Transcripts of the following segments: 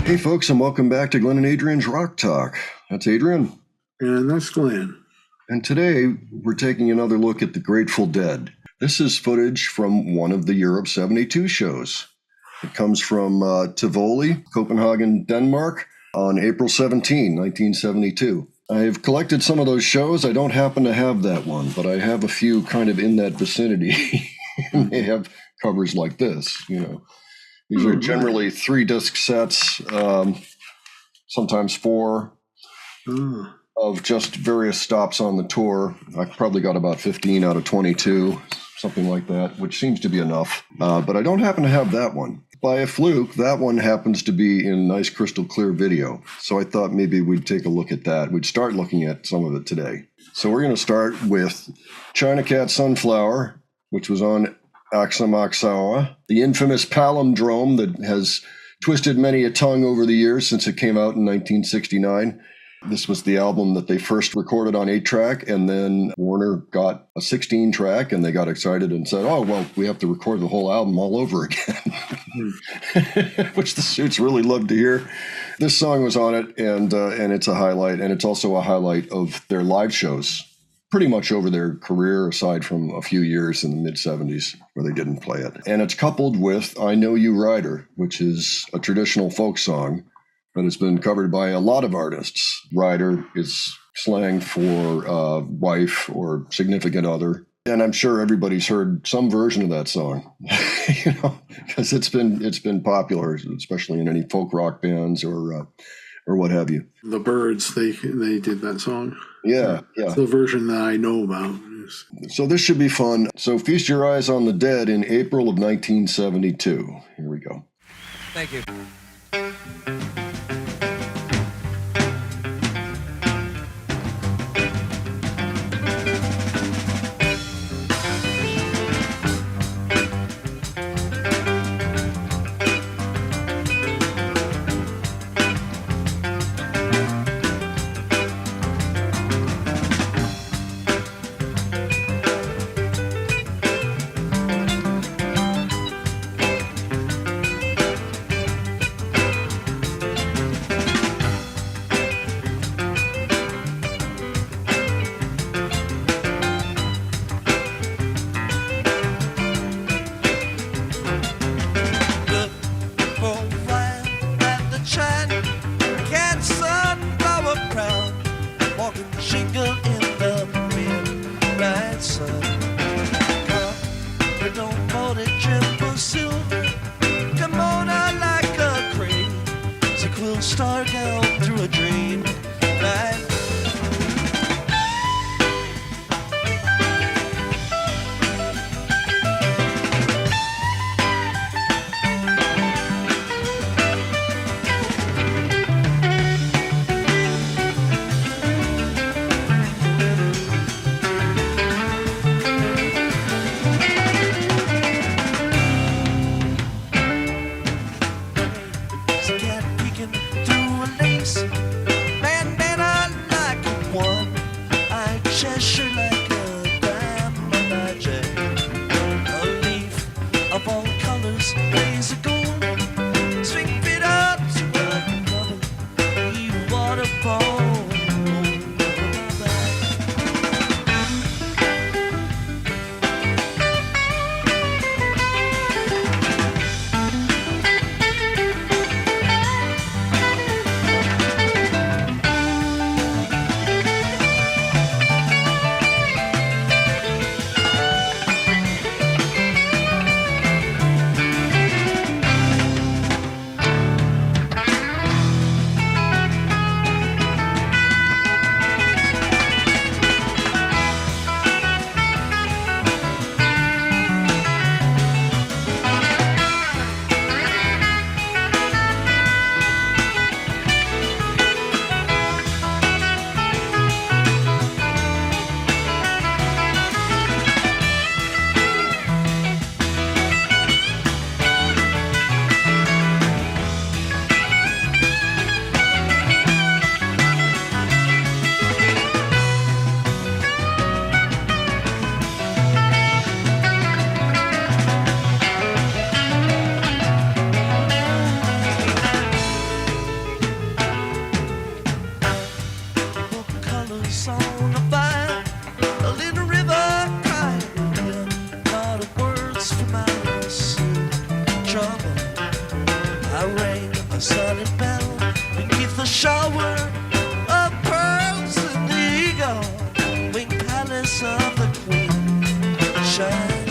Hey folks, and welcome back to Glenn and Adrian's Rock Talk. That's Adrian. And that's Glenn. And today we're taking another look at the Grateful Dead. This is footage from one of the Europe 72 shows. It comes from Tivoli, Copenhagen, Denmark, on April 17, 1972. I've collected some of those shows. I don't happen to have that one, but I have a few kind of in that vicinity. And they have covers like this, you know. These are generally 3-disc sets, sometimes 4, of just various stops on the tour. I probably got about 15 out of 22, something like that, which seems to be enough. But I don't happen to have that one. By a fluke, that one happens to be in nice crystal clear video. So I thought maybe we'd take a look at that. We'd start looking at some of it today. So we're going to start with China Cat Sunflower, which was on Axamaxawa, the infamous palindrome that has twisted many a tongue over the years since it came out in 1969. This was the album that they first recorded on 8-track, and then Warner got a 16-track, and they got excited and said, oh, well, we have to record the whole album all over again, which the Suits really loved to hear. This song was on it, and it's a highlight, and it's also a highlight of their live shows, pretty much over their career, aside from a few years in the mid-'70s where they didn't play it. And it's coupled with I Know You Rider, which is a traditional folk song that has been covered by a lot of artists. Rider is slang for wife or significant other. And I'm sure everybody's heard some version of that song, you know, because it's been popular, especially in any folk rock bands or what have you. The Byrds, they did that song. Yeah. It's the version that I know about. So this should be fun. So Feast Your Eyes on the Dead in April of 1972. Here we go. Thank you. Star down through a dream night. I rang a sunny bell beneath the shower of pearls and the eagle winged palace of the queen shine.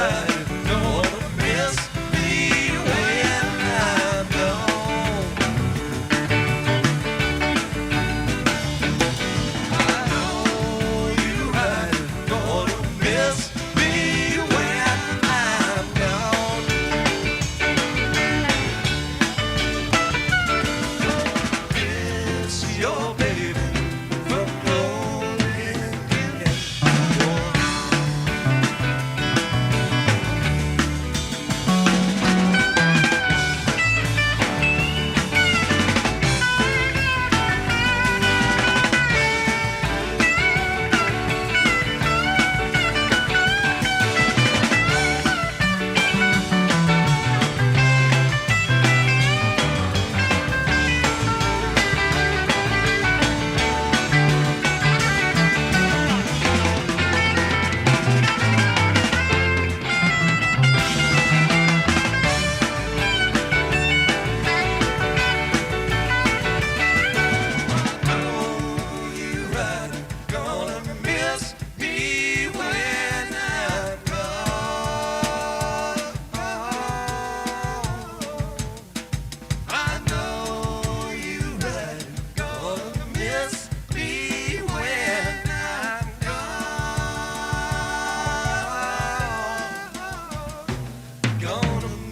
right, gonna miss me when I'm gone. I know you're right, gonna miss me when I'm gone.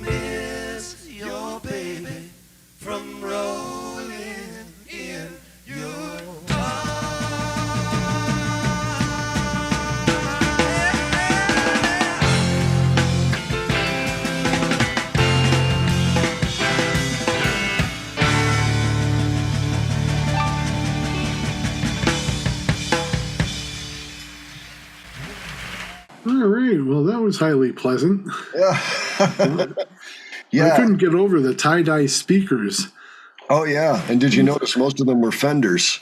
Miss your baby from rolling in your All right. Well, that was highly pleasant. Yeah. I Yeah. couldn't get over the tie-dye speakers. Oh, yeah. And did you notice most of them were Fenders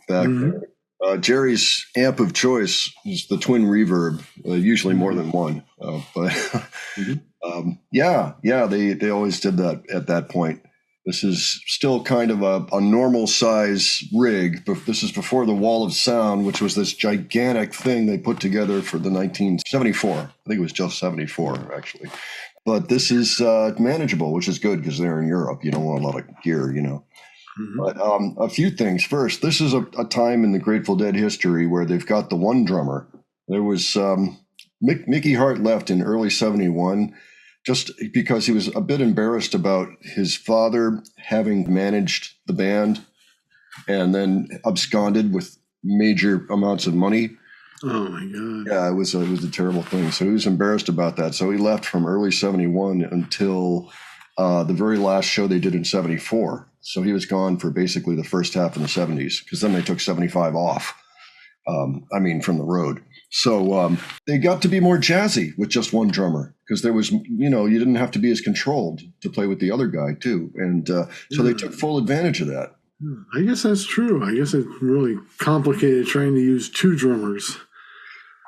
back there? Jerry's amp of choice is the twin reverb, usually more than one. But yeah, they always did that at that point. This is still kind of a normal size rig, but this is before the Wall of Sound, which was this gigantic thing they put together for the 1974. I think it was just 74, actually. But this is manageable, which is good because they're in Europe. You don't want a lot of gear, you know. But a few things. First, this is a time in the Grateful Dead history where they've got the one drummer. There was Mickey Hart left in early 71 just because he was a bit embarrassed about his father having managed the band and then absconded with major amounts of money. Oh, my God. Yeah, it was a terrible thing. So he was embarrassed about that. So he left from early 71 until the very last show they did in 74. So he was gone for basically the first half of the 70s because then they took 75 off. From the road. So they got to be more jazzy with just one drummer because there was, you didn't have to be as controlled to play with the other guy too. And so they took full advantage of that. I guess that's true. I guess it's really complicated trying to use two drummers.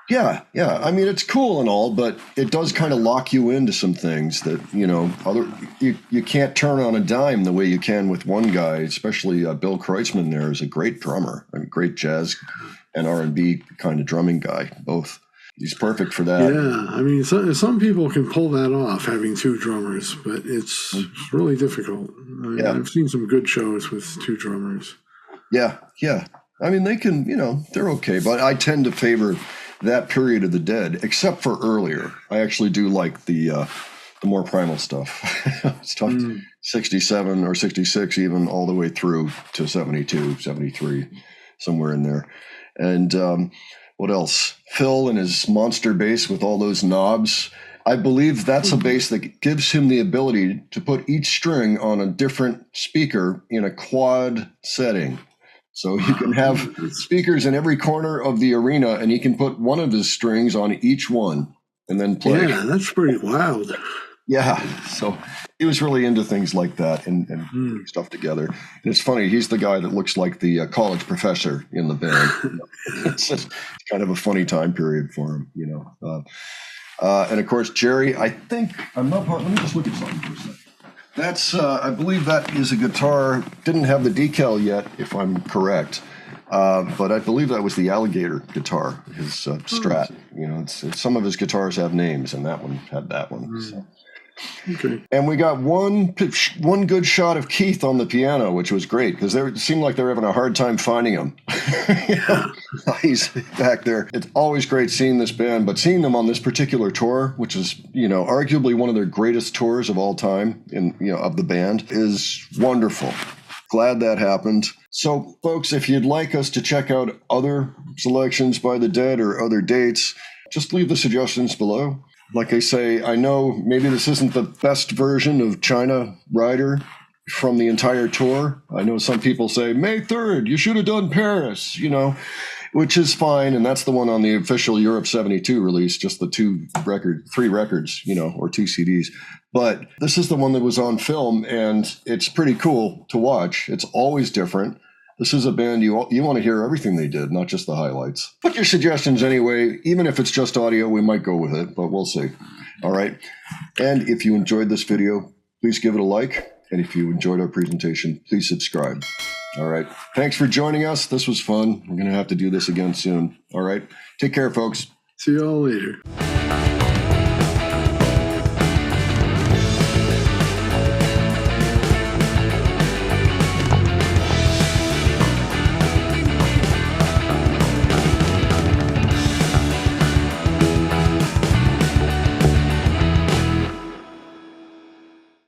Yeah. I mean, it's cool and all, but it does kind of lock you into some things that, you can't turn on a dime the way you can with one guy, especially Bill Kreutzmann there is a great drummer, great jazz and R&B kind of drumming guy, both. He's perfect for that. Yeah, I mean, some people can pull that off, having two drummers, but it's really difficult. I've seen some good shows with two drummers. Yeah. I mean, they can, they're okay, but I tend to favor that period of the Dead, except for earlier. I actually do like the more primal stuff. Stuff 67 or 66, even all the way through to 72, 73, somewhere in there. And what else? Phil and his monster bass with all those knobs. I believe that's a bass that gives him the ability to put each string on a different speaker in a quad setting. So you can have speakers in every corner of the arena, and he can put one of his strings on each one and then play. Yeah, that's pretty wild. Yeah, so he was really into things like that and putting stuff together. And it's funny, he's the guy that looks like the college professor in the band. It's kind of a funny time period for him, and of course, Jerry, let me just look at something for a second. That's, I believe that is a guitar, didn't have the decal yet, if I'm correct. But I believe that was the alligator guitar, his Strat. You know, some of his guitars have names, and that one had that one. So. Okay. And we got one good shot of Keith on the piano, which was great because it seemed like they were having a hard time finding him. He's back there. It's always great seeing this band, but seeing them on this particular tour, which is, you know, arguably one of their greatest tours of all time of the band, is wonderful. Glad that happened. So, folks, if you'd like us to check out other selections by the Dead or other dates, just leave the suggestions below. Like I say, I know maybe this isn't the best version of China Rider from the entire tour. I know some people say, May 3rd, you should have done Paris, you know, which is fine. And that's the one on the official Europe 72 release, just the three records, you know, or 2 CDs. But this is the one that was on film, and it's pretty cool to watch. It's always different. This is a band you want to hear everything they did, not just the highlights. Put your suggestions anyway. Even if it's just audio, we might go with it, but we'll see. All right. And if you enjoyed this video, please give it a like. And if you enjoyed our presentation, please subscribe. All right. Thanks for joining us. This was fun. We're going to have to do this again soon. All right. Take care, folks. See y'all later.